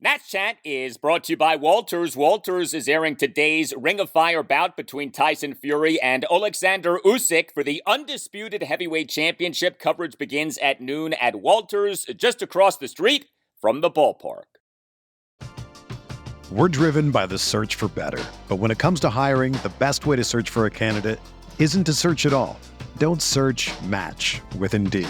Nats Chat is brought to you by Walters. Walters is airing today's Ring of Fire bout between Tyson Fury and Alexander Usyk for the undisputed heavyweight championship. Coverage begins at noon at Walters, just across the street from the ballpark. We're driven by the search for better. But when it comes to hiring, the best way to search for a candidate isn't to search at all. Don't search, match with Indeed.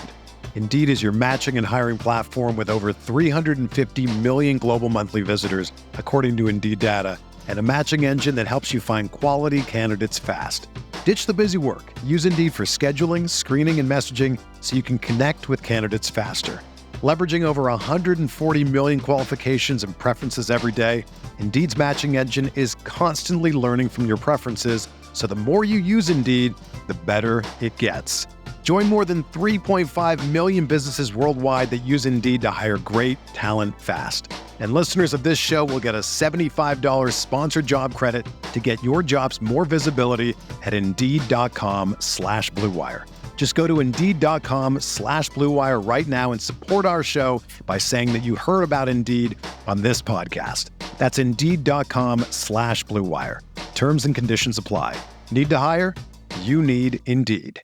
Indeed is your matching and hiring platform with over 350 million global monthly visitors, according to Indeed data, and a matching engine that helps you find quality candidates fast. Ditch the busy work. Use Indeed for scheduling, screening, and messaging so you can connect with candidates faster. Leveraging over 140 million qualifications and preferences every day, Indeed's matching engine is constantly learning from your preferences, so the more you use Indeed, the better it gets. Join more than 3.5 million businesses worldwide that use Indeed to hire great talent fast. And listeners of this show will get a $75 sponsored job credit to get your jobs more visibility at Indeed.com/Blue Wire. Just go to Indeed.com/Blue Wire right now and support our show by saying that you heard about Indeed on this podcast. That's Indeed.com/Blue Wire. Terms and conditions apply. Need to hire? You need Indeed.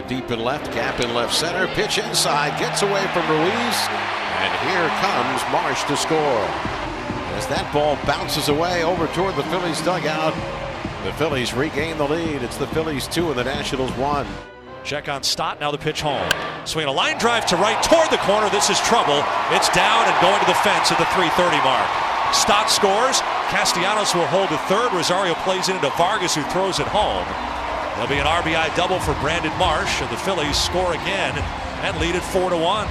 Deep in left, gap in left center, pitch inside, gets away from Ruiz, and here comes Marsh to score. As that ball bounces away over toward the Phillies dugout, the Phillies regain the lead. It's the Phillies 2 and the Nationals 1. Check on Stott, now the pitch home. Swinging a line drive to right toward the corner. This is trouble. It's down and going to the fence at the 3:30 mark. Stott scores. Castellanos will hold to third. Rosario plays it into Vargas, who throws it home. There'll be an RBI double for Brandon Marsh, and the Phillies score again and lead it 4-1.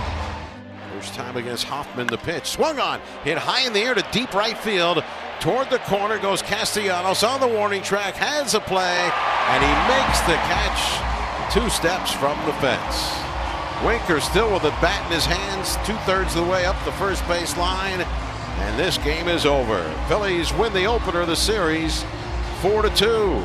First time against Hoffman, the pitch. Swung on, hit high in the air to deep right field. Toward the corner goes Castellanos on the warning track, has a play, and he makes the catch 2 steps from the fence. Winker still with a bat in his hands, 2/3 of the way up the first base line, and this game is over. Phillies win the opener of the series 4-2.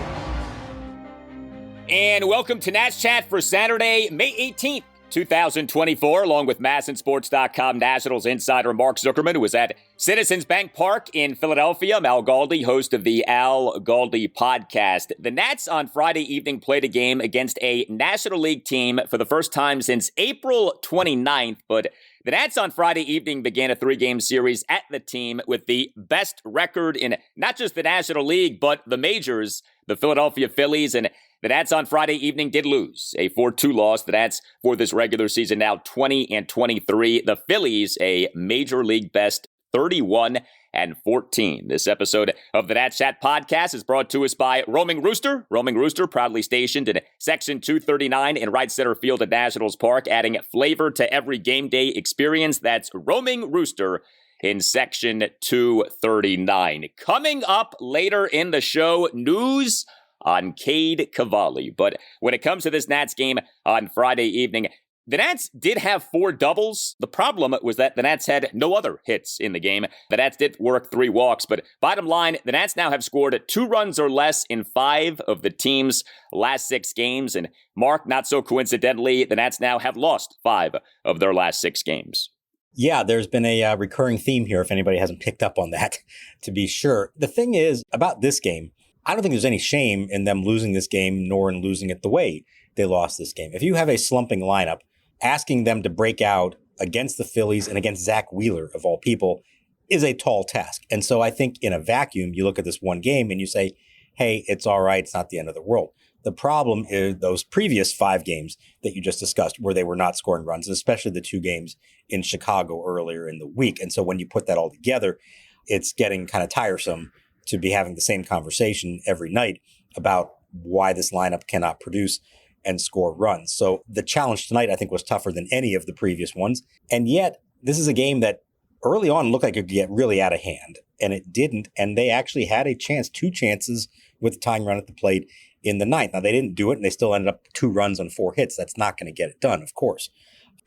And welcome to Nats Chat for Saturday, May 18th, 2024, along with MASNsports.com Nationals insider Mark Zuckerman, who was at Citizens Bank Park in Philadelphia. Al Galdi, host of the Al Galdi podcast. The Nats on Friday evening played a game against a National League team for the first time since April 29th, but the Nats on Friday evening began a 3-game series at the team with the best record in not just the National League, but the majors, the Philadelphia Phillies, and the Nats on Friday evening did lose a 4-2 loss. The Nats for this regular season now 20-23. The Phillies a major league best 31-14. This episode of the Nats Chat podcast is brought to us by Roaming Rooster. Roaming Rooster proudly stationed in Section 239 in right center field at Nationals Park, adding flavor to every game day experience. That's Roaming Rooster in Section 239. Coming up later in the show, news on Cade Cavalli. But when it comes to this Nats game on Friday evening, the Nats did have 4 doubles. The problem was that the Nats had no other hits in the game. The Nats did work 3 walks, but bottom line, the Nats now have scored 2 runs or less in 5 of the team's last 6 games. And Mark, not so coincidentally, the Nats now have lost 5 of their last 6 games. Yeah, there's been a recurring theme here, if anybody hasn't picked up on that, to be sure. The thing is, about this game, I don't think there's any shame in them losing this game, nor in losing it the way they lost this game. If you have a slumping lineup, asking them to break out against the Phillies and against Zach Wheeler, of all people, is a tall task. And so I think in a vacuum, you look at this one game and you say, hey, it's all right. It's not the end of the world. The problem is those previous 5 games that you just discussed where they were not scoring runs, especially the 2 games in Chicago earlier in the week. And so when you put that all together, it's getting kind of tiresome to be having the same conversation every night about why this lineup cannot produce and score runs. So the challenge tonight, I think, was tougher than any of the previous ones. And yet, this is a game that early on looked like it could get really out of hand, and it didn't. And they actually had a chance, 2 chances with the tying run at the plate in the 9th. Now, they didn't do it, and they still ended up 2 runs on 4 hits. That's not going to get it done, of course.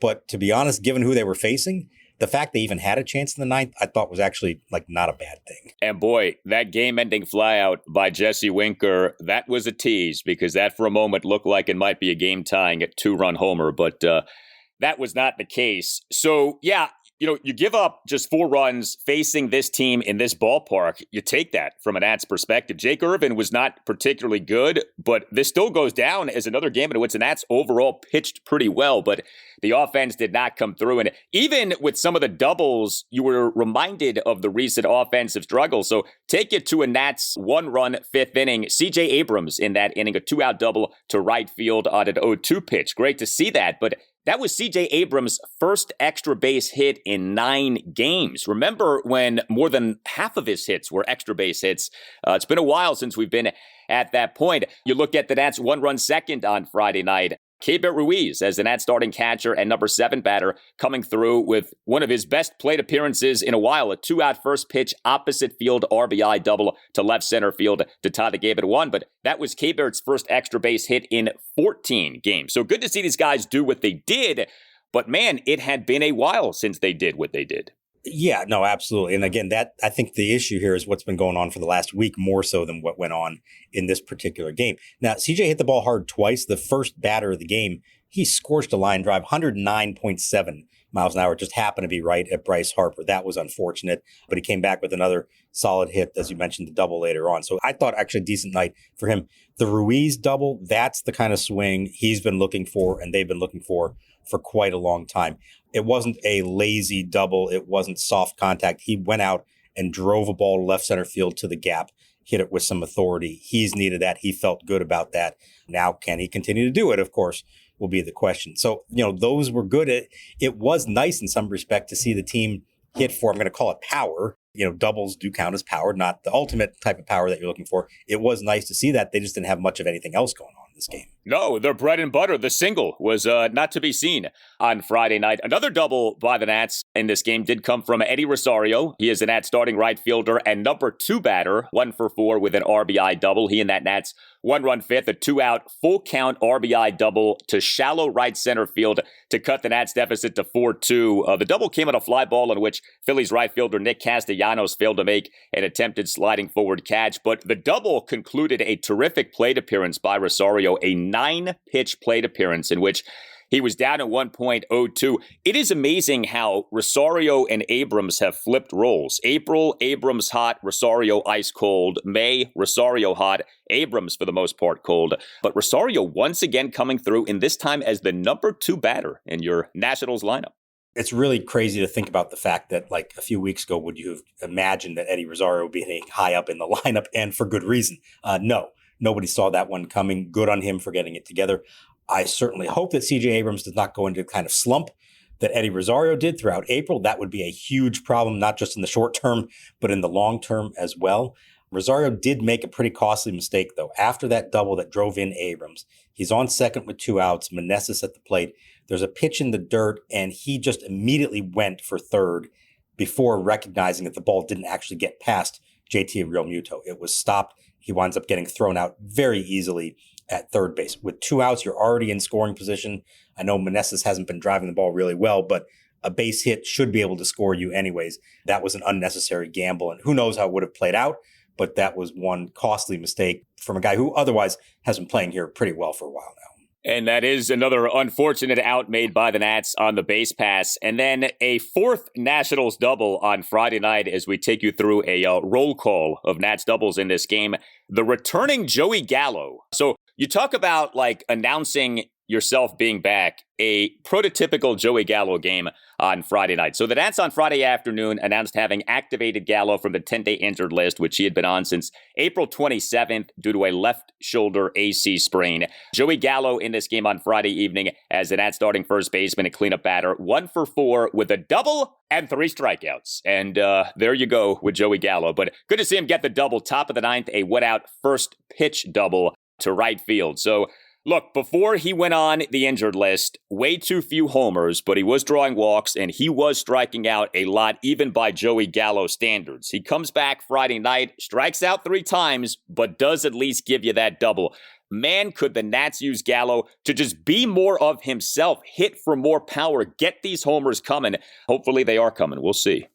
But to be honest, given who they were facing, the fact they even had a chance in the 9th, I thought was actually not a bad thing. And boy, that game-ending flyout by Jesse Winker, that was a tease because that for a moment looked like it might be a game-tying 2-run homer. But the that was not the case. So, yeah, you give up just 4 runs facing this team in this ballpark. You take that from an Nats perspective. Jake Irvin was not particularly good, but this still goes down as another game in which the Nats overall pitched pretty well, but the offense did not come through. And even with some of the doubles, you were reminded of the recent offensive struggle. So take it to a Nats 1-run 5th inning. CJ Abrams in that inning, a 2-out double to right field on an 0-2 pitch. Great to see that, but that was C.J. Abrams' first extra base hit in 9 games. Remember when more than half of his hits were extra base hits? It's been a while since we've been at that point. You look at the Nats 1-run second on Friday night. Cade Ruiz as the Nats starting catcher and number 7 batter coming through with one of his best plate appearances in a while, a 2-out first pitch opposite field RBI double to left center field to tie the game at 1. But that was Cade's first extra base hit in 14 games. So good to see these guys do what they did. But man, it had been a while since they did what they did. Yeah, no, absolutely. And again, I think the issue here is what's been going on for the last week more so than what went on in this particular game. Now, CJ hit the ball hard twice. The first batter of the game, he scorched a line drive, 109.7 miles an hour. Just happened to be right at Bryce Harper. That was unfortunate, but he came back with another solid hit, as you mentioned, the double later on. So I thought actually a decent night for him. The Ruiz double, that's the kind of swing he's been looking for and they've been looking for quite a long time. It wasn't a lazy double. It wasn't soft contact. He went out and drove a ball to left center field to the gap, hit it with some authority. He's needed that. He felt good about that. Now, can he continue to do it? Of course, will be the question. So, those were good. It was nice in some respect to see the team hit for, I'm going to call it power. Doubles do count as power, not the ultimate type of power that you're looking for. It was nice to see that. They just didn't have much of anything else going on in this game. No, their bread and butter, the single, was not to be seen on Friday night. Another double by the Nats in this game did come from Eddie Rosario. He is the Nats starting right fielder and number 2 batter, 1 for 4 with an RBI double. He and that Nats 1-run 5th, a 2-out full count RBI double to shallow right center field to cut the Nats deficit to 4-2. The double came on a fly ball in which Phillies right fielder Nick Castellanos failed to make an attempted sliding forward catch, but the double concluded a terrific plate appearance by Rosario, a 9-pitch plate appearance in which he was down at 1.02. It is amazing how Rosario and Abrams have flipped roles. April, Abrams hot, Rosario ice cold. May, Rosario hot, Abrams for the most part cold. But Rosario once again coming through, and this time as the number 2 batter in your Nationals lineup. It's really crazy to think about the fact that like a few weeks ago, would you have imagined that Eddie Rosario would be hitting high up in the lineup, and for good reason? No, nobody saw that one coming. Good on him for getting it together. I certainly hope that C.J. Abrams does not go into the kind of slump that Eddie Rosario did throughout April. That would be a huge problem, not just in the short term, but in the long term as well. Rosario did make a pretty costly mistake, though. After that double that drove in Abrams, he's on second with 2 outs, Meneses at the plate. There's a pitch in the dirt, and he just immediately went for third before recognizing that the ball didn't actually get past JT Realmuto. It was stopped. He winds up getting thrown out very easily at third base. With 2 outs, you're already in scoring position. I know Meneses hasn't been driving the ball really well, but a base hit should be able to score you anyways. That was an unnecessary gamble, and who knows how it would have played out, but that was one costly mistake from a guy who otherwise has been playing here pretty well for a while now. And that is another unfortunate out made by the Nats on the base pass. And then a 4th Nationals double on Friday night as we take you through a roll call of Nats doubles in this game. The returning Joey Gallo. So you talk about like announcing yourself being back, a prototypical Joey Gallo game on Friday night. So the Nats on Friday afternoon announced having activated Gallo from the 10-day injured list, which he had been on since April 27th due to a left shoulder AC sprain. Joey Gallo in this game on Friday evening as the Nats starting first baseman and cleanup batter, 1 for 4 with a double and 3 strikeouts. And there you go with Joey Gallo. But good to see him get the double, top of the 9th, a wet-out first pitch double to right field. So look, before he went on the injured list, way too few homers, but he was drawing walks and he was striking out a lot, even by Joey Gallo standards. He comes back Friday night, strikes out 3 times, but does at least give you that double. Man, could the Nats use Gallo to just be more of himself, hit for more power, get these homers coming. Hopefully they are coming. We'll see.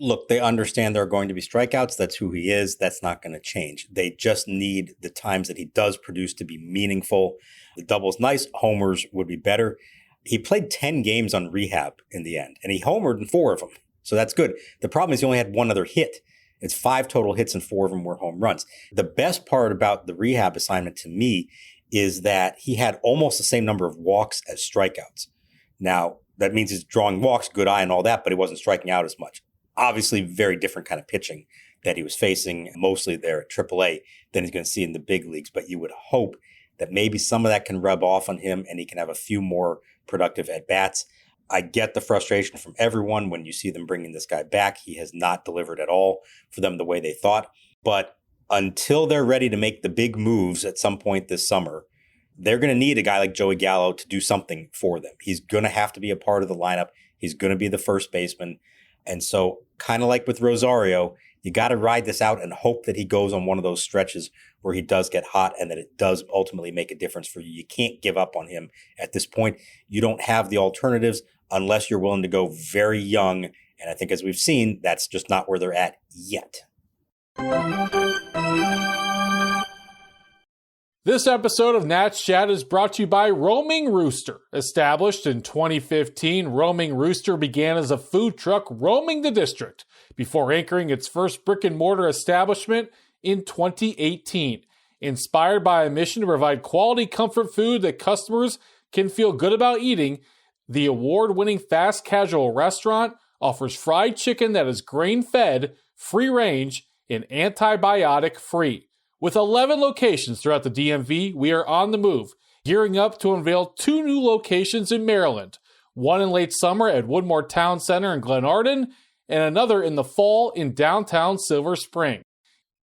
Look, they understand there are going to be strikeouts. That's who he is. That's not going to change. They just need the times that he does produce to be meaningful. The double's nice. Homers would be better. He played 10 games on rehab in the end, and he homered in 4 of them. So that's good. The problem is he only had 1 other hit. It's 5 total hits and 4 of them were home runs. The best part about the rehab assignment to me is that he had almost the same number of walks as strikeouts. Now, that means he's drawing walks, good eye and all that, but he wasn't striking out as much. Obviously, very different kind of pitching that he was facing mostly there at AAA than he's going to see in the big leagues. But you would hope that maybe some of that can rub off on him and he can have a few more productive at-bats. I get the frustration from everyone when you see them bringing this guy back. He has not delivered at all for them the way they thought. But until they're ready to make the big moves at some point this summer, they're going to need a guy like Joey Gallo to do something for them. He's going to have to be a part of the lineup. He's going to be the first baseman. And so kind of like with Rosario, you got to ride this out and hope that he goes on one of those stretches where he does get hot and that it does ultimately make a difference for you. You can't give up on him at this point. You don't have the alternatives unless you're willing to go very young. And I think as we've seen, that's just not where they're at yet. This episode of Nats Chat is brought to you by Roaming Rooster. Established in 2015, Roaming Rooster began as a food truck roaming the district before anchoring its first brick-and-mortar establishment in 2018. Inspired by a mission to provide quality comfort food that customers can feel good about eating, the award-winning fast casual restaurant offers fried chicken that is grain-fed, free-range, and antibiotic-free. With 11 locations throughout the DMV, we are on the move, gearing up to unveil 2 new locations in Maryland, one in late summer at Woodmore Town Center in Glenarden, and another in the fall in downtown Silver Spring.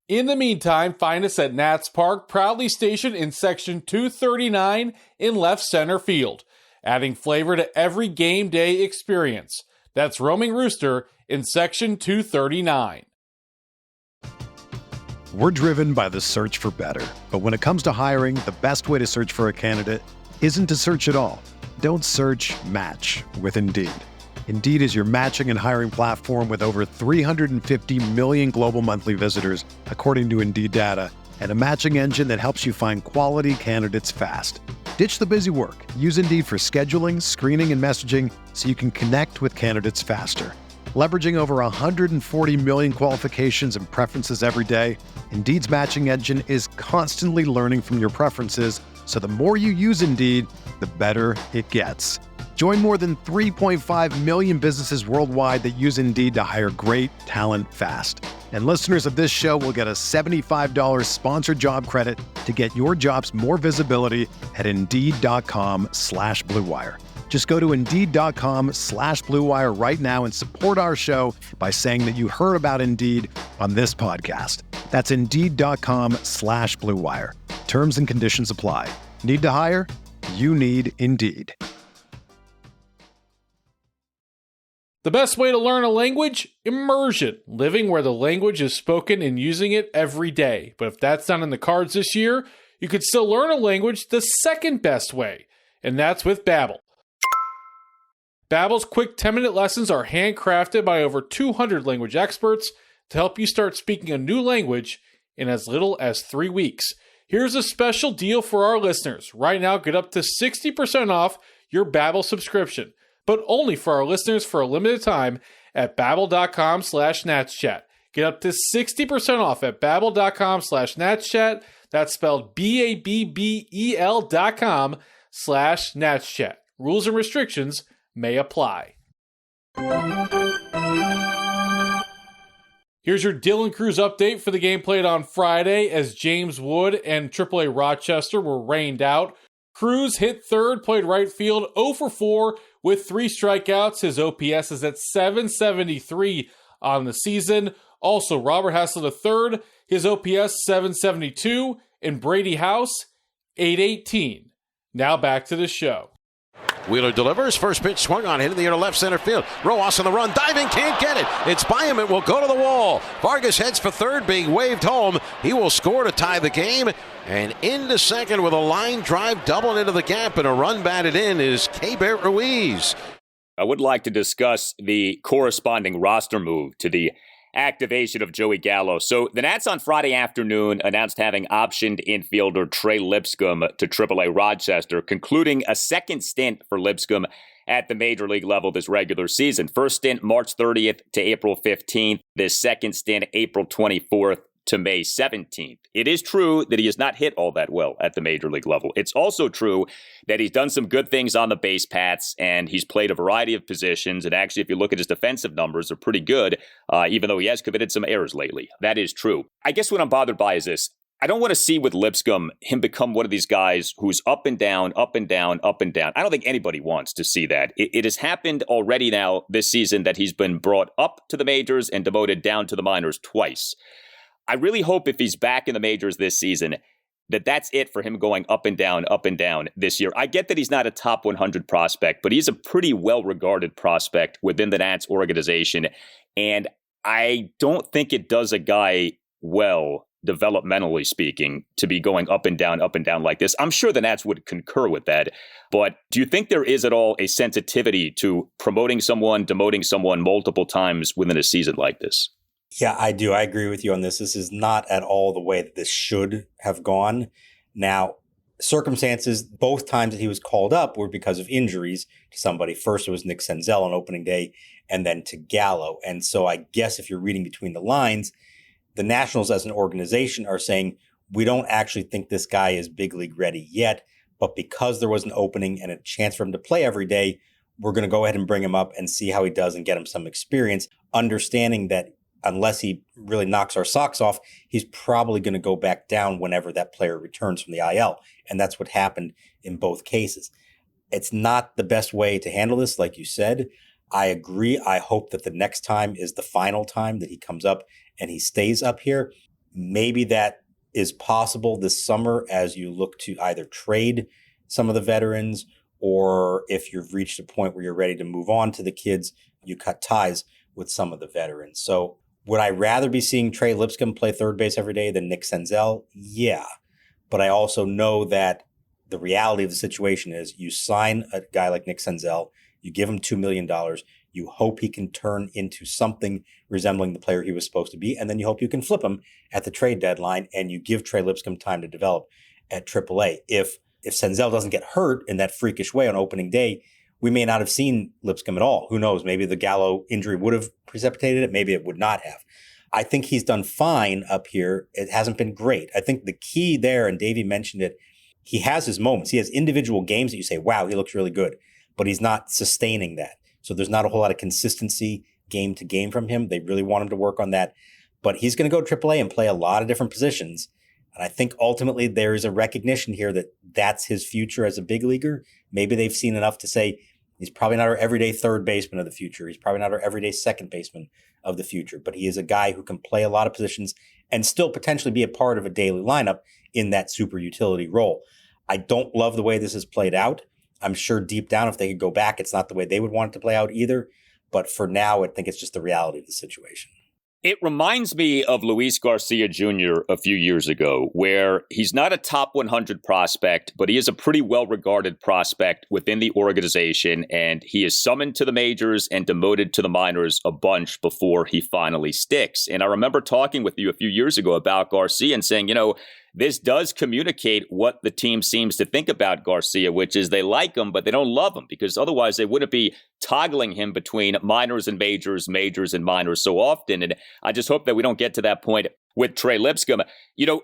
In the meantime, find us at Nats Park, proudly stationed in Section 239 in left center field, adding flavor to every game day experience. That's Roaming Rooster in Section 239. We're driven by the search for better. But when it comes to hiring, the best way to search for a candidate isn't to search at all. Don't search, match with Indeed. Indeed is your matching and hiring platform with over 350 million global monthly visitors, according to Indeed data, and a matching engine that helps you find quality candidates fast. Ditch the busy work. Use Indeed for scheduling, screening, and messaging so you can connect with candidates faster. Leveraging over 140 million qualifications and preferences every day, Indeed's matching engine is constantly learning from your preferences, so the more you use Indeed, the better it gets. Join more than 3.5 million businesses worldwide that use Indeed to hire great talent fast. And listeners of this show will get a $75 sponsored job credit to get your jobs more visibility at Indeed.com/Blue Wire. Just go to Indeed.com/Blue Wire right now and support our show by saying that you heard about Indeed on this podcast. That's Indeed.com/Blue Wire. Terms and conditions apply. Need to hire? You need Indeed. The best way to learn a language? Immersion. Living where the language is spoken and using it every day. But if that's not in the cards this year, you could still learn a language the second best way, and that's with Babbel. Babbel's quick 10-minute lessons are handcrafted by over 200 language experts to help you start speaking a new language in as little as 3 weeks. Here's a special deal for our listeners. Right now, get up to 60% off your Babbel subscription, but only for our listeners for a limited time at Babbel.com/NatsChat. Get up to 60% off at Babbel.com/NatsChat. That's spelled BABBEL.com/NatsChat. Rules and restrictions may apply. Here's your Dylan Cruz update for the game played on Friday as James Wood and AAA Rochester were rained out. Cruz hit third, played right field 0 for 4 with 3 strikeouts. His OPS is at 773 on the season. Also, Robert Haslett III, his OPS 772, and Brady House 818. Now back to the show. Wheeler delivers. First pitch swung on, hit in the air to left center field. Rojas on the run, diving, can't get it. It's by him. It will go to the wall. Vargas heads for third, being waved home. He will score to tie the game. And into second with a line drive, doubling into the gap, and a run batted in is Keibert Ruiz. I would like to discuss the corresponding roster move to the activation of Joey Gallo. So the Nats on Friday afternoon announced having optioned infielder Trey Lipscomb to AAA Rochester, concluding a second stint for Lipscomb at the major league level this regular season. First stint March 30th to April 15th. This second stint April 24th to May 17th. It is true that he has not hit all that well at the major league level. It's also true that he's done some good things on the base paths, and he's played a variety of positions. And actually, if you look at his defensive numbers, they're pretty good, even though he has committed some errors lately. That is true. I guess what I'm bothered by is this. I don't want to see with Lipscomb him become one of these guys who's up and down, up and down, up and down. I don't think anybody wants to see that. It has happened already now this season that he's been brought up to the majors and demoted down to the minors twice. I really hope if he's back in the majors this season, that's it for him going up and down this year. I get that he's not a top 100 prospect, but he's a pretty well-regarded prospect within the Nats organization. And I don't think it does a guy well, developmentally speaking, to be going up and down like this. I'm sure the Nats would concur with that. But do you think there is at all a sensitivity to promoting someone, demoting someone multiple times within a season like this? Yeah, I do. I agree with you on this. This is not at all the way that this should have gone. Now, circumstances, both times that he was called up were because of injuries to somebody. First, it was Nick Senzel on opening day, and then to Gallo. And so I guess if you're reading between the lines, the Nationals as an organization are saying, we don't actually think this guy is big league ready yet, but because there was an opening and a chance for him to play every day, we're going to go ahead and bring him up and see how he does and get him some experience, understanding that unless he really knocks our socks off, he's probably going to go back down whenever that player returns from the IL. And that's what happened in both cases. It's not the best way to handle this, like you said. I agree. I hope that the next time is the final time that he comes up and he stays up here. Maybe that is possible this summer as you look to either trade some of the veterans, or if you've reached a point where you're ready to move on to the kids, you cut ties with some of the veterans. So would I rather be seeing Trey Lipscomb play third base every day than Nick Senzel? Yeah. But I also know that the reality of the situation is you sign a guy like Nick Senzel, you give him $2 million, you hope he can turn into something resembling the player he was supposed to be, and then you hope you can flip him at the trade deadline, and you give Trey Lipscomb time to develop at AAA. If Senzel doesn't get hurt in that freakish way on opening day, we may not have seen Lipscomb at all. Who knows? Maybe the Gallo injury would have precipitated it. Maybe it would not have. I think he's done fine up here. It hasn't been great. I think the key there, and Davey mentioned it, he has his moments. He has individual games that you say, wow, he looks really good, but he's not sustaining that. So there's not a whole lot of consistency game to game from him. They really want him to work on that. But he's going to go AAA and play a lot of different positions. And I think ultimately there is a recognition here that that's his future as a big leaguer. Maybe they've seen enough to say he's probably not our everyday third baseman of the future. He's probably not our everyday second baseman of the future. But he is a guy who can play a lot of positions and still potentially be a part of a daily lineup in that super utility role. I don't love the way this has played out. I'm sure deep down, if they could go back, it's not the way they would want it to play out either. But for now, I think it's just the reality of the situation. It reminds me of Luis Garcia Jr. a few years ago, where he's not a top 100 prospect, but he is a pretty well-regarded prospect within the organization, and he is summoned to the majors and demoted to the minors a bunch before he finally sticks. And I remember talking with you a few years ago about Garcia and saying, this does communicate what the team seems to think about Garcia, which is they like him, but they don't love him, because otherwise they wouldn't be toggling him between minors and majors, majors and minors so often. And I just hope that we don't get to that point with Trey Lipscomb.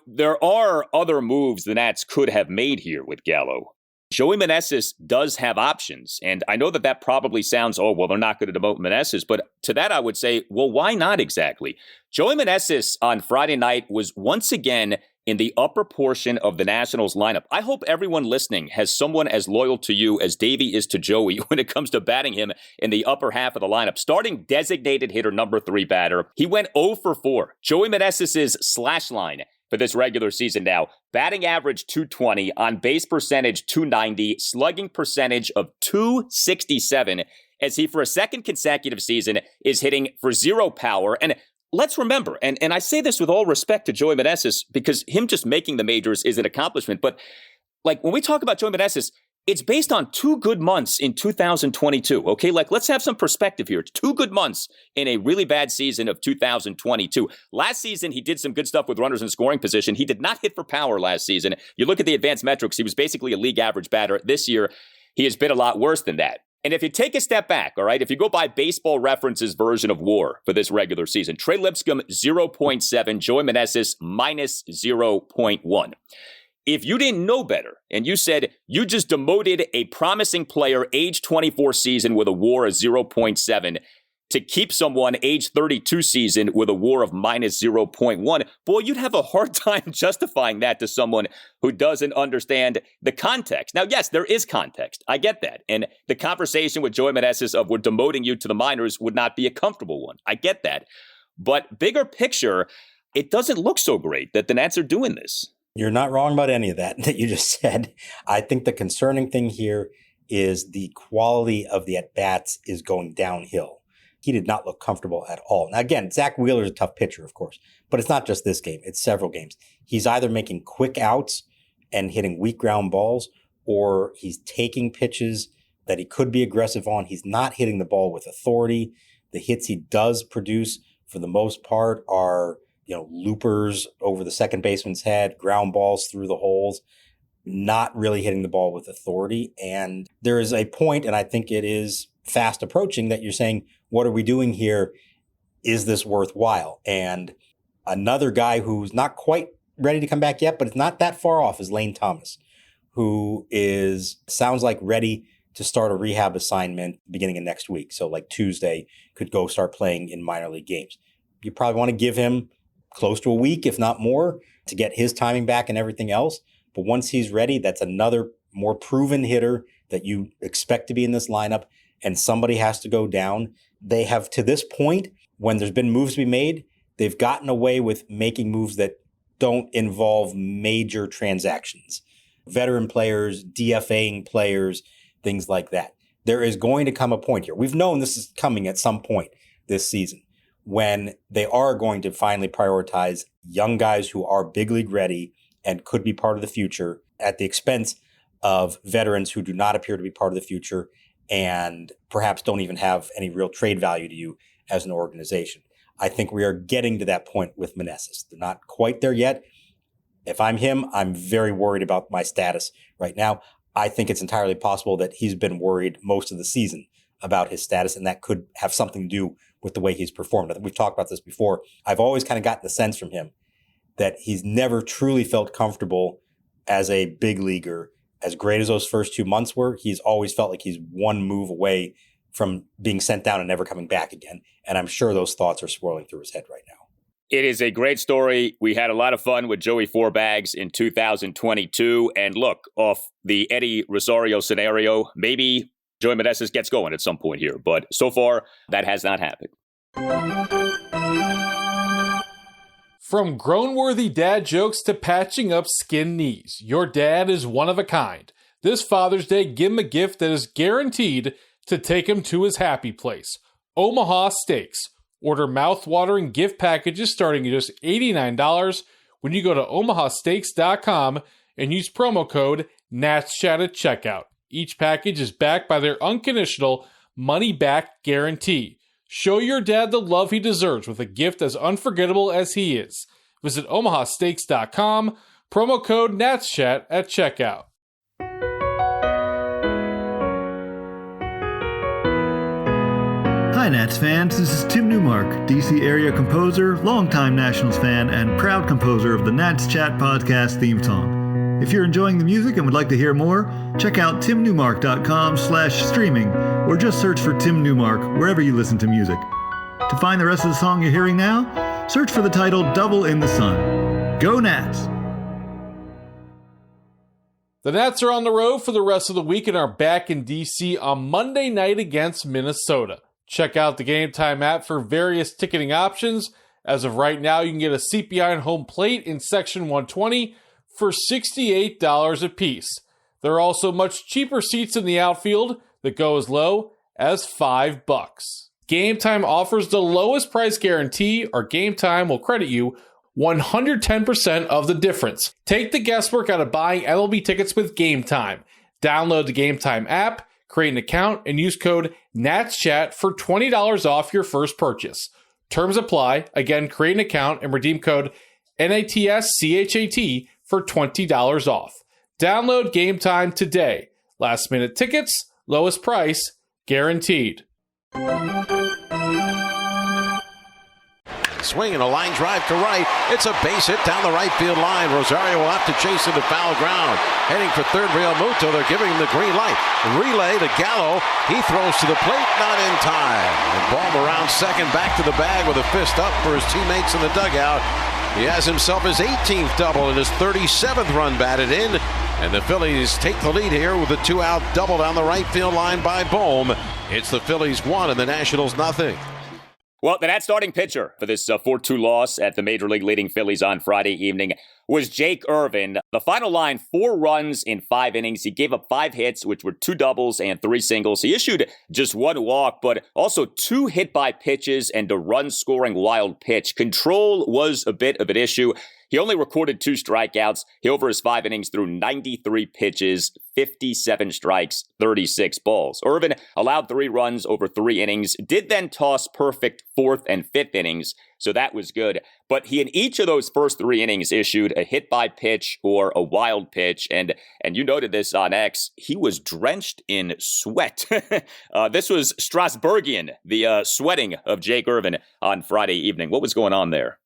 There are other moves the Nats could have made here with Gallo. Joey Meneses does have options. And I know that probably sounds, they're not going to demote Meneses. But to that, I would say, well, why not exactly? Joey Meneses on Friday night was once again in the upper portion of the Nationals lineup. I hope everyone listening has someone as loyal to you as Davey is to Joey when it comes to batting him in the upper half of the lineup. Starting designated hitter number 3 batter, he went 0 for 4. Joey Meneses' slash line for this regular season now, batting average 220, on base percentage 290, slugging percentage of 267, as he for a second consecutive season is hitting for 0 power. And let's remember, and I say this with all respect to Joey Meneses, because him just making the majors is an accomplishment, but like when we talk about Joey Meneses, It's based on 2 good months in 2022, okay? Like, let's have some perspective here. It's 2 good months in a really bad season of 2022. Last season, he did some good stuff with runners in scoring position. He did not hit for power last season. You look at the advanced metrics, he was basically a league average batter. This year, he has been a lot worse than that. And if you take a step back, all right, if you go by Baseball Reference's version of WAR for this regular season, Trey Lipscomb, 0.7, Joey Meneses, minus 0.1. If you didn't know better and you said you just demoted a promising player age 24 season with a WAR of 0.7 to keep someone age 32 season with a WAR of minus 0.1, boy, you'd have a hard time justifying that to someone who doesn't understand the context. Now, yes, there is context. I get that. And the conversation with Joey Meneses of we're demoting you to the minors would not be a comfortable one. I get that. But bigger picture, it doesn't look so great that the Nats are doing this. You're not wrong about any of that you just said. I think the concerning thing here is the quality of the at-bats is going downhill. He did not look comfortable at all. Now, again, Zach Wheeler's a tough pitcher, of course, but it's not just this game. It's several games. He's either making quick outs and hitting weak ground balls, or he's taking pitches that he could be aggressive on. He's not hitting the ball with authority. The hits he does produce, for the most part, are loopers over the second baseman's head, ground balls through the holes, not really hitting the ball with authority. And there is a point, and I think it is fast approaching, that you're saying, what are we doing here? Is this worthwhile? And another guy who's not quite ready to come back yet, but it's not that far off, is Lane Thomas, who sounds like ready to start a rehab assignment beginning of next week. So like Tuesday, could go start playing in minor league games. You probably want to give him close to a week, if not more, to get his timing back and everything else. But once he's ready, that's another more proven hitter that you expect to be in this lineup, and somebody has to go down. They have, to this point, when there's been moves to be made, they've gotten away with making moves that don't involve major transactions. Veteran players, DFAing players, things like that. There is going to come a point here. We've known this is coming at some point this season, when they are going to finally prioritize young guys who are big league ready and could be part of the future at the expense of veterans who do not appear to be part of the future and perhaps don't even have any real trade value to you as an organization. I think we are getting to that point with Meneses. They're not quite there yet. If I'm him, I'm very worried about my status right now. I think it's entirely possible that he's been worried most of the season about his status, and that could have something to do with the way he's performed. I think we've talked about this before. I've always kind of gotten the sense from him that he's never truly felt comfortable as a big leaguer. As great as those first 2 months were, he's always felt like he's one move away from being sent down and never coming back again. And I'm sure those thoughts are swirling through his head right now. It is a great story. We had a lot of fun with Joey Fourbags in 2022. And look, off the Eddie Rosario scenario, maybe Joey Meneses gets going at some point here, but so far, that has not happened. From groan-worthy dad jokes to patching up skinned knees, your dad is one of a kind. This Father's Day, give him a gift that is guaranteed to take him to his happy place. Omaha Steaks. Order mouth-watering gift packages starting at just $89 when you go to omahasteaks.com and use promo code NATSCHAT at checkout. Each package is backed by their unconditional money-back guarantee. Show your dad the love he deserves with a gift as unforgettable as he is. Visit omahasteaks.com, promo code NATSCHAT at checkout. Hi Nats fans, this is Tim Newmark, DC area composer, longtime Nationals fan, and proud composer of the Nats Chat podcast theme song. If you're enjoying the music and would like to hear more, check out timnewmark.com/streaming or just search for Tim Newmark wherever you listen to music. To find the rest of the song you're hearing now, search for the title Double in the Sun. Go Nats! The Nats are on the road for the rest of the week and are back in DC on Monday night against Minnesota. Check out the Game Time app for various ticketing options. As of right now, you can get a CPI and home plate in Section 120 for $68 a piece. There are also much cheaper seats in the outfield that go as low as $5. Game Time offers the lowest price guarantee, or Game Time will credit you 110% of the difference. Take the guesswork out of buying MLB tickets with Game Time. Download the Game Time app, create an account, and use code NATSCHAT for $20 off your first purchase. Terms apply. Again, create an account and redeem code NATSCHAT for $20 off. Download Game Time today. Last minute tickets, lowest price, guaranteed. Swing and a line drive to right. It's a base hit down the right field line. Rosario will have to chase into foul ground. Heading for third, Real Muto. They're giving him the green light. Relay to Gallo. He throws to the plate, not in time. And ball around second, back to the bag with a fist up for his teammates in the dugout. He has himself his 18th double and his 37th run batted in. And the Phillies take the lead here with a 2-out double down the right field line by Bohm. It's the Phillies 1 and the Nationals nothing. Well, the Nats starting pitcher for this 4-2 loss at the Major League leading Phillies on Friday evening was Jake Irvin. The final line, 4 runs in 5 innings. He gave up 5 hits, which were 2 doubles and 3 singles. He issued just 1 walk, but also 2 hit by pitches and a run-scoring wild pitch. Control was a bit of an issue. He only recorded 2 strikeouts. He over his 5 innings threw 93 pitches, 57 strikes, 36 balls. Irvin allowed 3 runs over 3 innings, did then toss perfect 4th and 5th innings, so that was good. But he, in each of those first 3 innings, issued a hit by pitch or a wild pitch, and you noted this on X, he was drenched in sweat. This was Strasburgian, the sweating of Jake Irvin on Friday evening. What was going on there?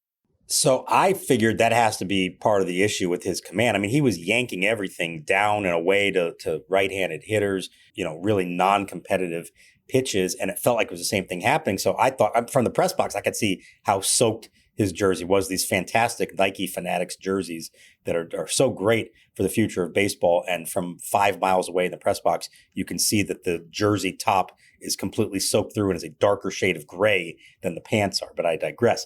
So I figured that has to be part of the issue with his command. I mean, he was yanking everything down and away to right-handed hitters, really non-competitive pitches, and it felt like it was the same thing happening. So I thought, from the press box, I could see how soaked his jersey was. These fantastic Nike Fanatics jerseys that are so great for the future of baseball. And from 5 miles away in the press box, you can see that the jersey top is completely soaked through and is a darker shade of gray than the pants are. But I digress.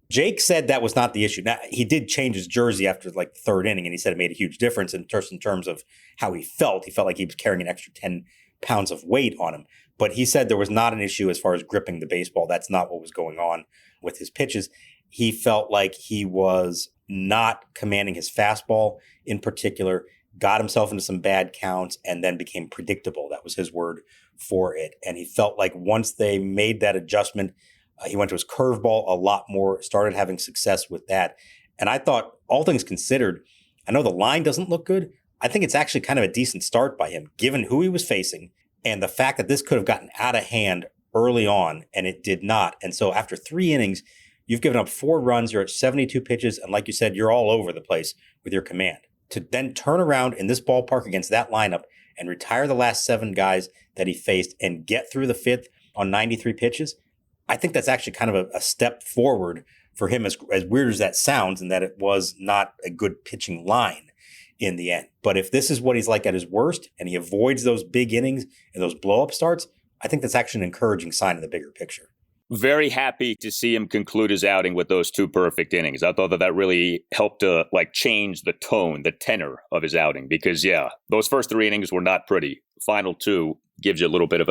Jake said that was not the issue. Now, he did change his jersey after the 3rd inning, and he said it made a huge difference in terms of how he felt. He felt like he was carrying an extra 10 pounds of weight on him. But he said there was not an issue as far as gripping the baseball. That's not what was going on with his pitches. He felt like he was not commanding his fastball in particular, got himself into some bad counts, and then became predictable. That was his word for it. And he felt like once they made that adjustment, he went to his curveball a lot more, started having success with that. And I thought, all things considered, I know the line doesn't look good. I think it's actually kind of a decent start by him, given who he was facing and the fact that this could have gotten out of hand early on, and it did not. And so after 3 innings, you've given up 4 runs, you're at 72 pitches, and like you said, you're all over the place with your command. To then turn around in this ballpark against that lineup and retire the last 7 guys that he faced and get through the 5th on 93 pitches, I think that's actually kind of a step forward for him, as weird as that sounds, and that it was not a good pitching line in the end. But if this is what he's like at his worst, and he avoids those big innings and those blow-up starts, I think that's actually an encouraging sign in the bigger picture. Very happy to see him conclude his outing with those 2 perfect innings. I thought that really helped to change the tone, the tenor of his outing, because those first 3 innings were not pretty. Final 2 gives you a little bit of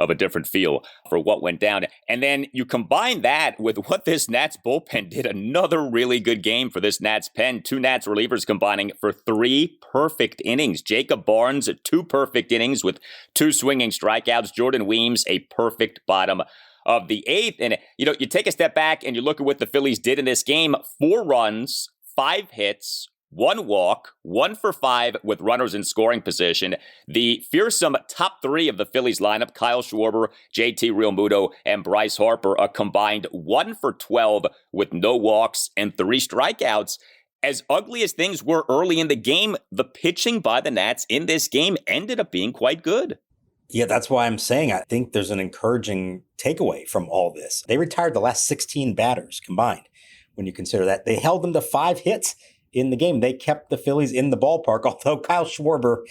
a different feel for what went down. And then you combine that with what this Nats bullpen did. Another really good game for this Nats pen. 2 Nats relievers combining for 3 perfect innings. Jacob Barnes, 2 perfect innings with 2 swinging strikeouts. Jordan Weems, a perfect bottom of the 8th. And, you take a step back and you look at what the Phillies did in this game. 4 runs, 5 hits, 1 walk, 1 for 5 with runners in scoring position. The fearsome top 3 of the Phillies lineup, Kyle Schwarber, JT Realmuto, and Bryce Harper, a combined 1 for 12 with no walks and 3 strikeouts. As ugly as things were early in the game, the pitching by the Nats in this game ended up being quite good. Yeah, that's why I'm saying I think there's an encouraging takeaway from all this. They retired the last 16 batters combined. When you consider that, they held them to 5 hits in the game. They kept the Phillies in the ballpark, although Kyle Schwarber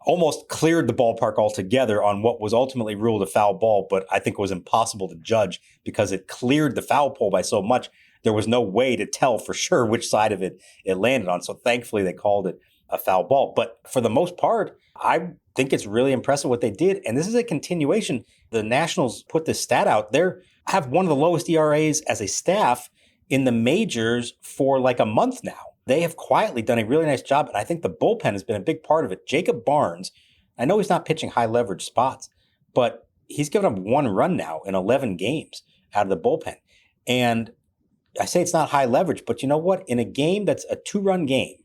almost cleared the ballpark altogether on what was ultimately ruled a foul ball, but I think it was impossible to judge because it cleared the foul pole by so much. There was no way to tell for sure which side of it landed on. So thankfully they called it a foul ball. But for the most part, I think it's really impressive what they did. And this is a continuation. The Nationals put this stat out. They have one of the lowest ERAs as a staff in the majors for a month now. They have quietly done a really nice job, and I think the bullpen has been a big part of it. Jacob Barnes, I know he's not pitching high leverage spots, but he's given up 1 run now in 11 games out of the bullpen. And I say it's not high leverage, but you know what? In a game that's a 2-run game,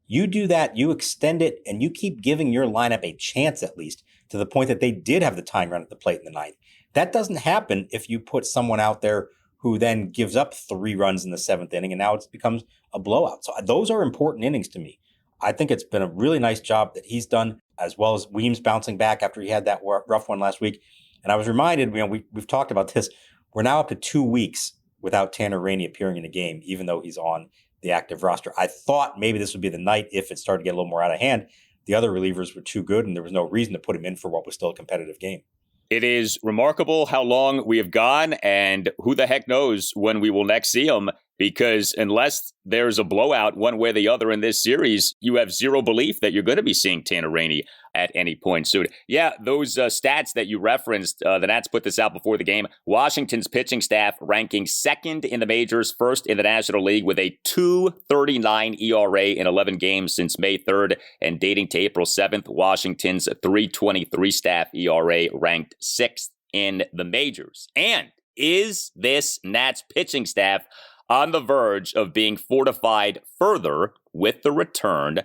you do that, you extend it, and you keep giving your lineup a chance at least to the point that they did have the tying run at the plate in the 9th. That doesn't happen if you put someone out there who then gives up 3 runs in the 7th inning, and now it becomes a blowout. So those are important innings to me. I think it's been a really nice job that he's done, as well as Weems bouncing back after he had that rough one last week. And I was reminded, we've talked about this, we're now up to 2 weeks without Tanner Rainey appearing in a game, even though he's on the active roster. I thought maybe this would be the night if it started to get a little more out of hand. The other relievers were too good, and there was no reason to put him in for what was still a competitive game. It is remarkable how long we have gone, and who the heck knows when we will next see him, because unless there's a blowout one way or the other in this series, you have zero belief that you're going to be seeing Tanner Rainey at any point soon. Yeah, those stats that you referenced, the Nats put this out before the game. Washington's pitching staff ranking 2nd in the majors, 1st in the National League with a 2.39 ERA in 11 games since May 3rd and dating to April 7th. Washington's 3.23 staff ERA ranked 6th in the majors. And is this Nats pitching staff on the verge of being fortified further with the return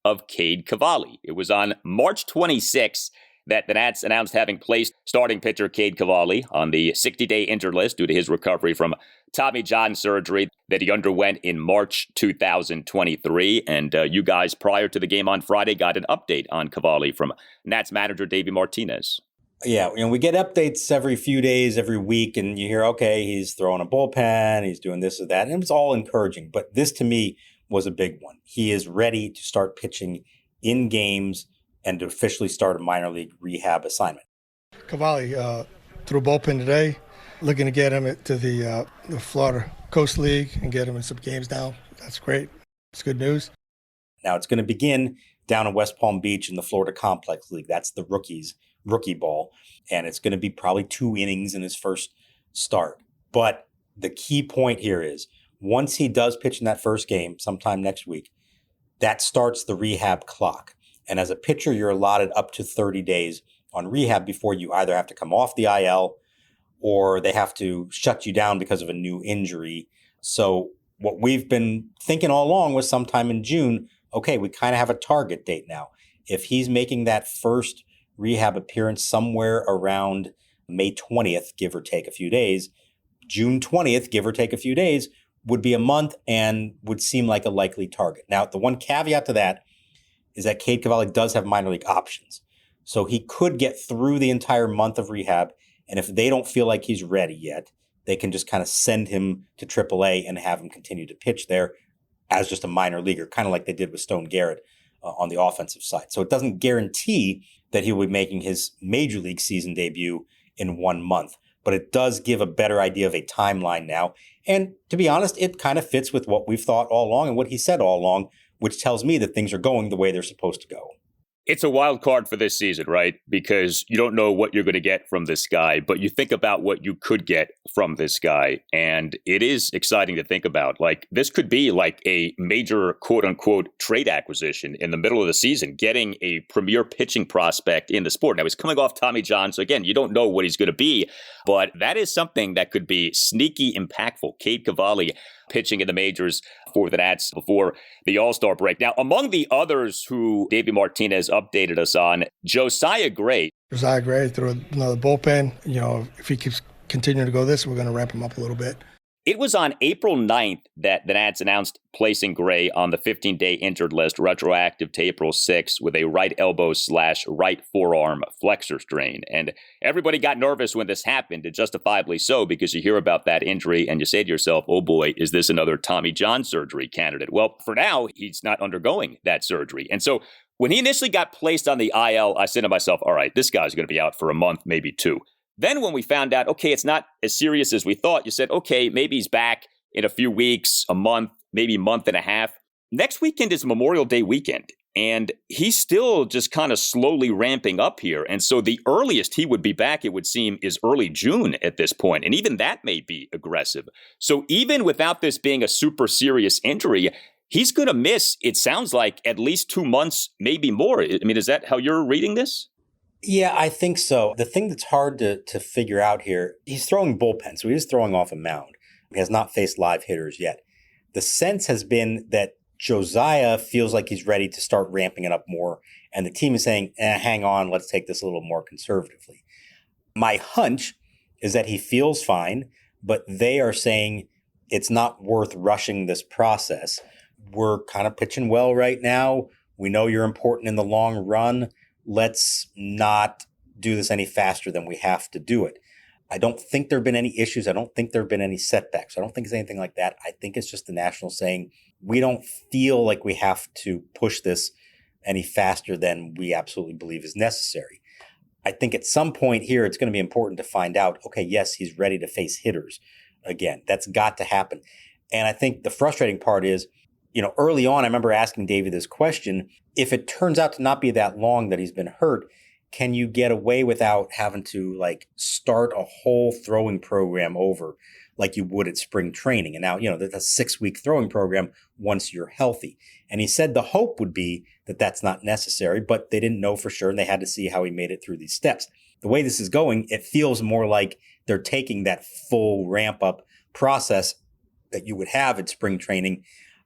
of Cade Cavalli? It was on March 26 that the Nats announced having placed starting pitcher Cade Cavalli on the 60-day injured list due to his recovery from Tommy John surgery that he underwent in March 2023. And you guys, prior to the game on Friday, got an update on Cavalli from Nats manager Davey Martinez. Yeah, we get updates every few days, every week, and you hear, okay, he's throwing a bullpen, he's doing this or that, and it's all encouraging. But this, to me, was a big one. He is ready to start pitching in games and to officially start a minor league rehab assignment. Cavalli threw a bullpen today, looking to get him to the Florida Coast League and get him in some games now. That's great. It's good news. Now, it's going to begin down in West Palm Beach in the Florida Complex League. That's the rookie ball, and it's going to be probably 2 innings in his first start. But the key point here is once he does pitch in that first game sometime next week, that starts the rehab clock. And as a pitcher, you're allotted up to 30 days on rehab before you either have to come off the IL or they have to shut you down because of a new injury. So what we've been thinking all along was sometime in June, okay, we kind of have a target date now. If he's making that first rehab appearance somewhere around May 20th, give or take a few days, June 20th, give or take a few days, would be a month and would seem like a likely target. Now, the one caveat to that is that Cade Cavalli does have minor league options. So he could get through the entire month of rehab, and if they don't feel like he's ready yet, they can just kind of send him to AAA and have him continue to pitch there as just a minor leaguer, kind of like they did with Stone Garrett on the offensive side. So it doesn't guarantee that he will be making his major league season debut in 1 month, but it does give a better idea of a timeline now. And to be honest, it kind of fits with what we've thought all along and what he said all along, which tells me that things are going the way they're supposed to go. It's a wild card for this season, right? Because you don't know what you're going to get from this guy, but you think about what you could get from this guy. And it is exciting to think about. Like, this could be like a major quote unquote trade acquisition in the middle of the season, getting a premier pitching prospect in the sport. Now, he's coming off Tommy John. So again, you don't know what he's going to be, but that is something that could be sneaky impactful. Cade Cavalli pitching in the majors for the Nats before the All-Star break. Now, among the others who Davey Martinez updated us on, Josiah Gray. Josiah Gray threw another bullpen. If he keeps continuing to go this, we're going to ramp him up a little bit. It was on April 9th that the Nats announced placing Gray on the 15-day injured list, retroactive to April 6th, with a right elbow / right forearm flexor strain. And everybody got nervous when this happened, and justifiably so, because you hear about that injury and you say to yourself, oh boy, is this another Tommy John surgery candidate? Well, for now, he's not undergoing that surgery. And so when he initially got placed on the IL, I said to myself, all right, this guy's going to be out for a month, maybe 2. Then when we found out, okay, it's not as serious as we thought, you said, okay, maybe he's back in a few weeks, a month, maybe month and a half. Next weekend is Memorial Day weekend, and he's still just kind of slowly ramping up here. And so the earliest he would be back, it would seem, is early June at this point. And even that may be aggressive. So even without this being a super serious injury, he's going to miss, it sounds like, at least 2 months, maybe more. I mean, is that how you're reading this? Yeah, I think so. The thing that's hard to figure out here, he's throwing bullpen, so he is throwing off a mound. He has not faced live hitters yet. The sense has been that Josiah feels like he's ready to start ramping it up more, and the team is saying, hang on, let's take this a little more conservatively. My hunch is that he feels fine, but they are saying it's not worth rushing this process. We're kind of pitching well right now. We know you're important in the long run. Let's not do this any faster than we have to do it. I don't think there have been any issues. I don't think there have been any setbacks. I don't think it's anything like that. I think it's just the Nationals saying, we don't feel like we have to push this any faster than we absolutely believe is necessary. I think at some point here, it's going to be important to find out, okay, yes, he's ready to face hitters again. That's got to happen. And I think the frustrating part is, early on, I remember asking Davey this question, if it turns out to not be that long that he's been hurt, can you get away without having to start a whole throwing program over like you would at spring training? And now, that's a 6-week throwing program once you're healthy. And he said the hope would be that that's not necessary, but they didn't know for sure. And they had to see how he made it through these steps. The way this is going, it feels more like they're taking that full ramp up process that you would have at spring training,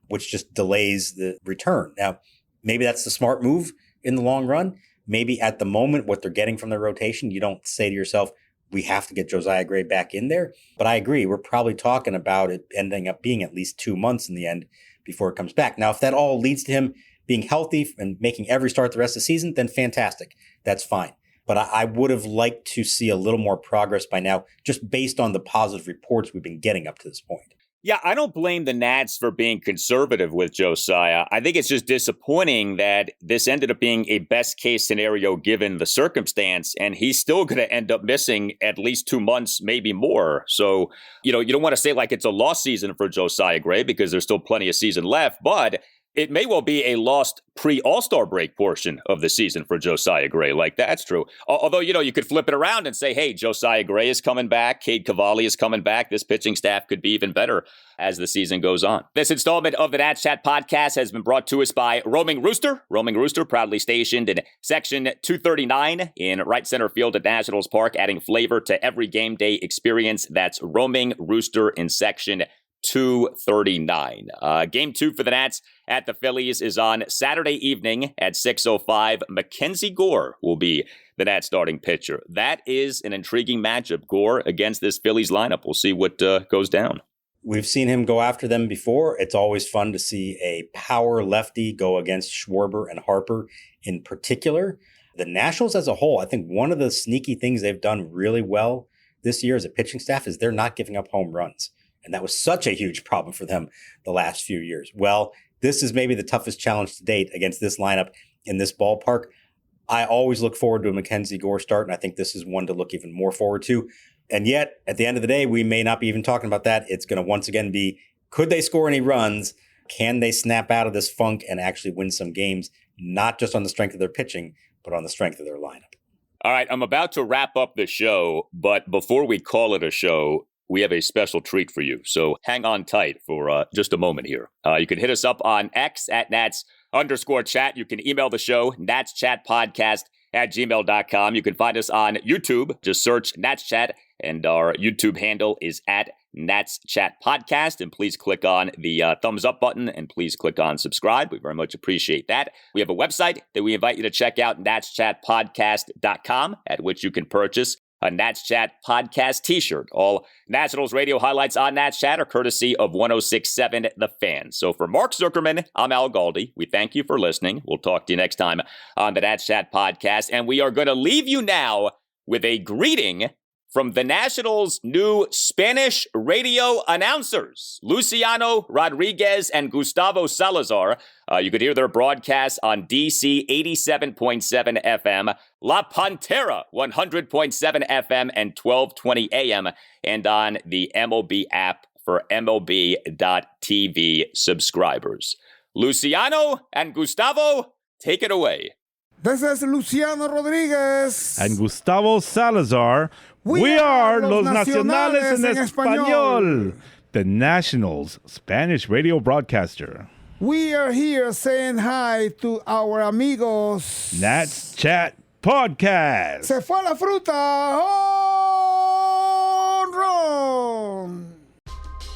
which just delays the return. Now, maybe that's the smart move in the long run. Maybe at the moment, what they're getting from their rotation, you don't say to yourself, we have to get Josiah Gray back in there. But I agree, we're probably talking about it ending up being at least 2 months in the end before it comes back. Now, if that all leads to him being healthy and making every start the rest of the season, then fantastic. That's fine. But I would have liked to see a little more progress by now, just based on the positive reports we've been getting up to this point. Yeah, I don't blame the Nats for being conservative with Josiah. I think it's just disappointing that this ended up being a best case scenario given the circumstance, and he's still going to end up missing at least 2 months, maybe more. So, you don't want to say like it's a lost season for Josiah Gray because there's still plenty of season left, but it may well be a lost pre-All-Star break portion of the season for Josiah Gray. That's true. Although, you could flip it around and say, hey, Josiah Gray is coming back. Cade Cavalli is coming back. This pitching staff could be even better as the season goes on. This installment of the Nats Chat podcast has been brought to us by Roaming Rooster. Roaming Rooster, proudly stationed in Section 239 in right center field at Nationals Park, adding flavor to every game day experience. That's Roaming Rooster in Section 239. Game 2 for the Nats at the Phillies is on Saturday evening at 6:05. Mackenzie Gore will be the Nats starting pitcher. That is an intriguing matchup, Gore against this Phillies lineup. We'll see what goes down. We've seen him go after them before. It's always fun to see a power lefty go against Schwarber and Harper in particular. The Nationals as a whole, I think one of the sneaky things they've done really well this year as a pitching staff is they're not giving up home runs. And that was such a huge problem for them the last few years. Well, this is maybe the toughest challenge to date against this lineup in this ballpark. I always look forward to a Mackenzie Gore start, and I think this is one to look even more forward to. And yet, at the end of the day, we may not be even talking about that. It's going to once again be, could they score any runs? Can they snap out of this funk and actually win some games, not just on the strength of their pitching, but on the strength of their lineup? All right, I'm about to wrap up the show, but before we call it a show, we have a special treat for you. So hang on tight for just a moment here. You can hit us up on X at Nats_chat. You can email the show, natschatpodcast@gmail.com. You can find us on YouTube. Just search Nats Chat, and our YouTube handle is at Nats Chat Podcast. And please click on the thumbs up button, and please click on subscribe. We very much appreciate that. We have a website that we invite you to check out, natschatpodcast.com, at which you can purchase a Nats Chat podcast t-shirt. All Nationals radio highlights on Nats Chat are courtesy of 106.7 The Fan. So for Mark Zuckerman, I'm Al Galdi. We thank you for listening. We'll talk to you next time on the Nats Chat podcast. And we are going to leave you now with a greeting from the Nationals' new Spanish radio announcers, Luciano Rodriguez and Gustavo Salazar. You could hear their broadcasts on DC 87.7 FM, La Pantera 100.7 FM and 1220 AM, and on the MLB app for MLB.TV subscribers. Luciano and Gustavo, take it away. This is Luciano Rodriguez. And Gustavo Salazar. We are Los Nacionales en Español, the Nationals Spanish radio broadcaster. We are here saying hi to our amigos. Nats Chat Podcast. Se fue la fruta. Home run.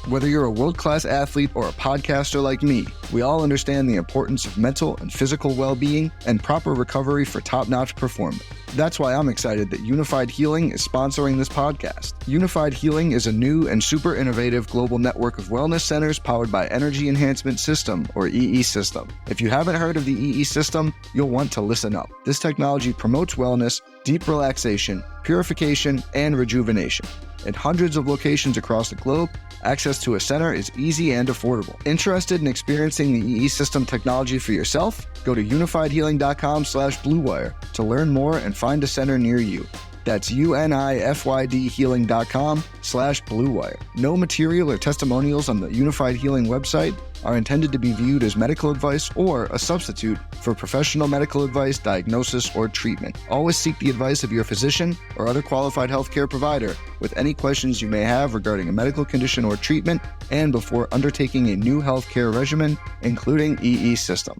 Whether you're a world-class athlete or a podcaster like me, we all understand the importance of mental and physical well-being and proper recovery for top-notch performance. That's why I'm excited that Unified Healing is sponsoring this podcast. Unified Healing is a new and super innovative global network of wellness centers powered by Energy Enhancement System, or EE System. If you haven't heard of the EE System, you'll want to listen up. This technology promotes wellness, deep relaxation, purification, and rejuvenation. In hundreds of locations across the globe, access to a center is easy and affordable. Interested in experiencing the EE System technology for yourself? Go to unifiedhealing.com/bluewire to learn more and find a center near you. That's unifydhealing.com/bluewire. No material or testimonials on the Unified Healing website are intended to be viewed as medical advice or a substitute for professional medical advice, diagnosis, or treatment. Always seek the advice of your physician or other qualified healthcare provider with any questions you may have regarding a medical condition or treatment and before undertaking a new healthcare regimen, including EE System.